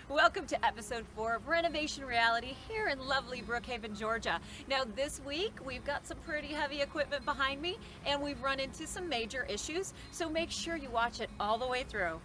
Welcome to episode 4 of Renovation Reality here in lovely Brookhaven, Georgia. Now this week we've got some pretty heavy equipment behind me and we've run into some major issues, so make sure you watch it all the way through.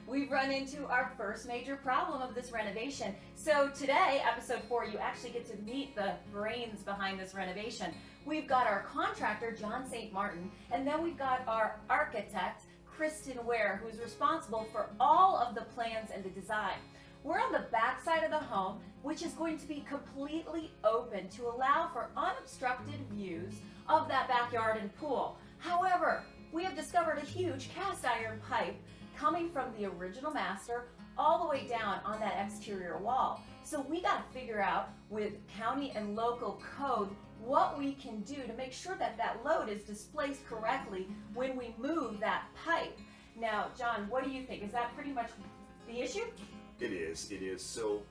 We've run into our first major problem of this renovation. So today, episode 4, you actually get to meet the brains behind this renovation. We've got our contractor, John St. Martin, and then we've got our architect, Kristen Ware, who's responsible for all of the plans and the design. We're on the back side of the home, which is going to be completely open to allow for unobstructed views of that backyard and pool. However, we have discovered a huge cast iron pipe coming from the original master all the way down on that exterior wall. So we got to figure out with county and local code what we can do to make sure that that load is displaced correctly when we move that pipe. Now, John, what do you think? Is that pretty much the issue? It is. So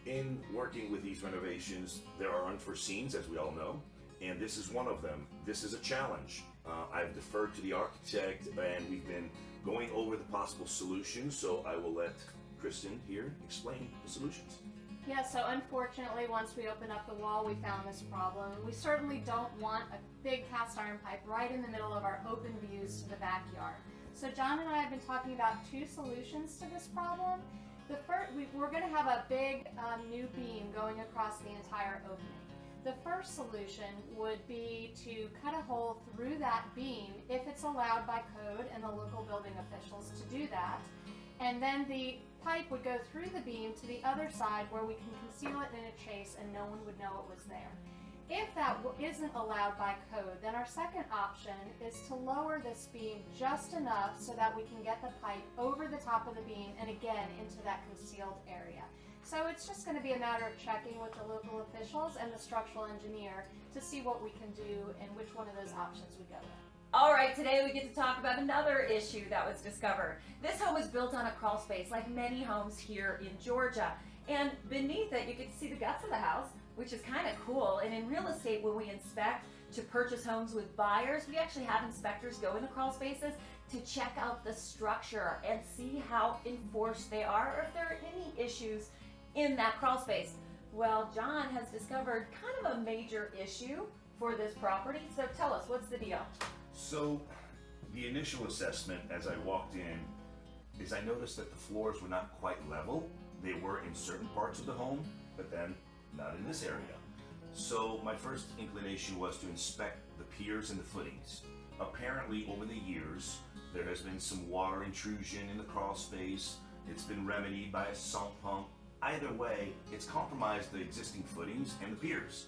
in working with these renovations, there are unforeseens, as we all know, and this is one of them. This is a challenge. I've deferred to the architect and we've been going over the possible solutions, so I will let Kristen here explain the solutions. Yeah, so unfortunately, once we opened up the wall, we found this problem. We certainly don't want a big cast iron pipe right in the middle of our open views to the backyard. So John and I have been talking about two solutions to this problem. The first, we're going to have a big new beam going across the entire opening. The first solution would be to cut a hole through that beam if it's allowed by code and the local building officials to do that. And then the pipe would go through the beam to the other side where we can conceal it in a chase and no one would know it was there. If that isn't allowed by code, then our second option is to lower this beam just enough so that we can get the pipe over the top of the beam and again into that concealed area. So it's just going to be a matter of checking with the local officials and the structural engineer to see what we can do and which one of those options we go with. All right, today we get to talk about another issue that was discovered. This home is built on a crawl space like many homes here in Georgia. And beneath it, you get to see the guts of the house, which is kind of cool. And in real estate, when we inspect to purchase homes with buyers, we actually have inspectors go into crawl spaces to check out the structure and see how enforced they are or if there are any issues in that crawl space. Well, John has discovered kind of a major issue for this property. So tell us, what's the deal? So the initial assessment as I walked in is I noticed that the floors were not quite level. They were in certain parts of the home, but then not in this area. So my first inclination was to inspect the piers and the footings. Apparently over the years, there has been some water intrusion in the crawl space. It's been remedied by a sump pump. Either way, it's compromised the existing footings and the piers.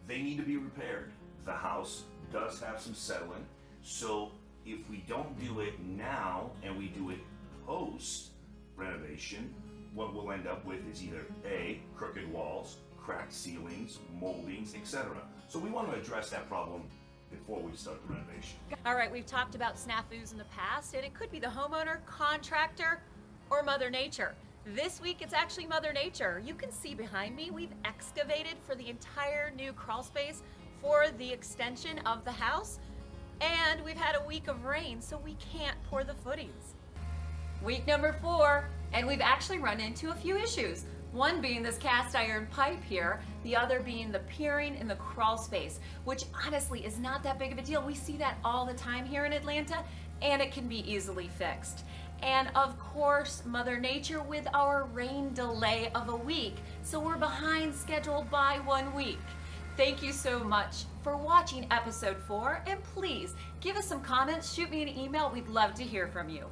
They need to be repaired. The house does have some settling, so if we don't do it now and we do it post renovation, what we'll end up with is either A, crooked walls, cracked ceilings, moldings, etc. So we want to address that problem before we start the renovation. All right, we've talked about snafus in the past, and it could be the homeowner, contractor, or Mother Nature. This week, it's actually Mother Nature. You can see behind me, we've excavated for the entire new crawl space for the extension of the house, and we've had a week of rain, so we can't pour the footings. Week number 4, and we've actually run into a few issues. One being this cast iron pipe here, the other being the piering in the crawl space, which honestly is not that big of a deal. We see that all the time here in Atlanta, and it can be easily fixed. And of course, Mother Nature with our rain delay of a week. So we're behind schedule by 1 week. Thank you so much for watching episode 4. And please give us some comments, shoot me an email. We'd love to hear from you.